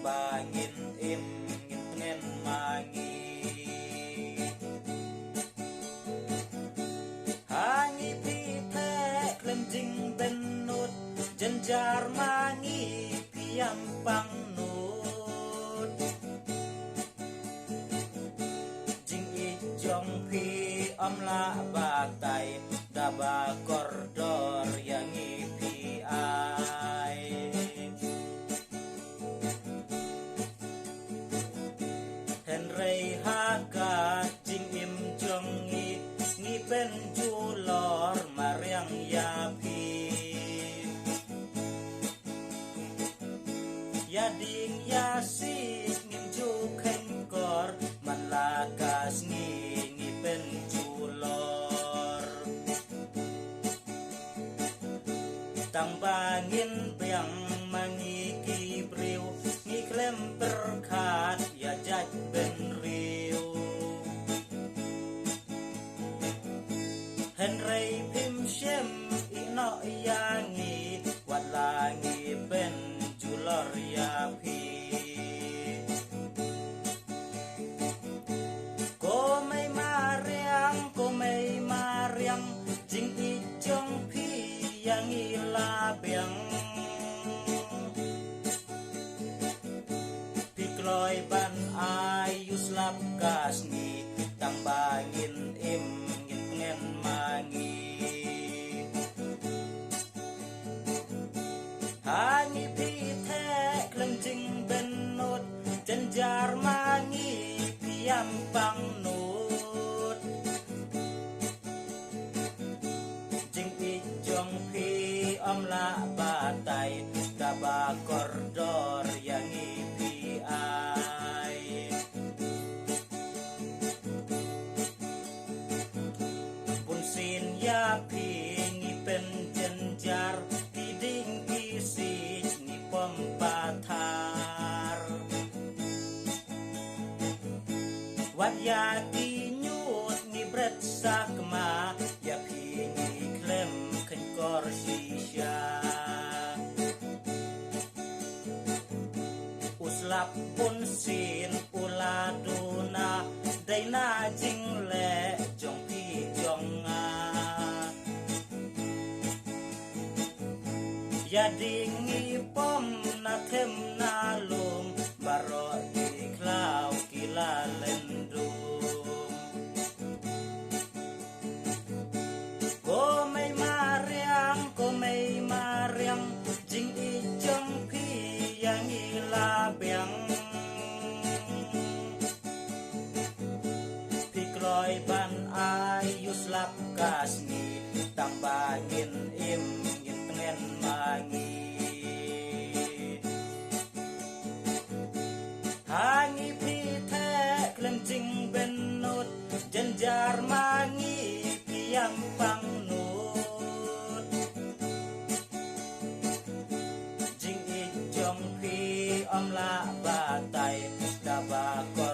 bangin im ngin mangi hangi pite klem jing ben nut jenjar mangi piam pang nut jing I jong pi om la ba tai da ba koridor yang I pi ai Henry Haga jing im jong ngi ben ju lor mariang ya pi ya ding ya si ngim ju khen kor man la kas ngi ben ju lor tang bangin piang mangi ki briu ngi klem berkat ya jaj ben riu Henry Pim Shem ino yangi wat langi ben julor ya pi ko mai mariang jing I jong pi yang I la biang pikloi ban ayus lap kas ni tang bangin im ngin mangi hangi pi the klem jing ben nut jenjar mangi piam pang nut jing I jong pi om la ba tai da ba koridor yang I pi ai pun sin ya pi ngi pen jenjar piding isi ni pempatar wat ya ki nyut ni bret sakma ya pi ni klem ken kor shisha uslap pun sin uladuna daina jing le jong pi jong a ya dingi pom na them na lum baro di klau kila lendum ko mai mariang jing I jong pi yang I la biang pikloi ban ayus lap kas ni tang bangin im ngin mangi hangi pi the klem jing ben nut jenjar mangi piam pang nut jing I jong pi om la ba tai da ba ko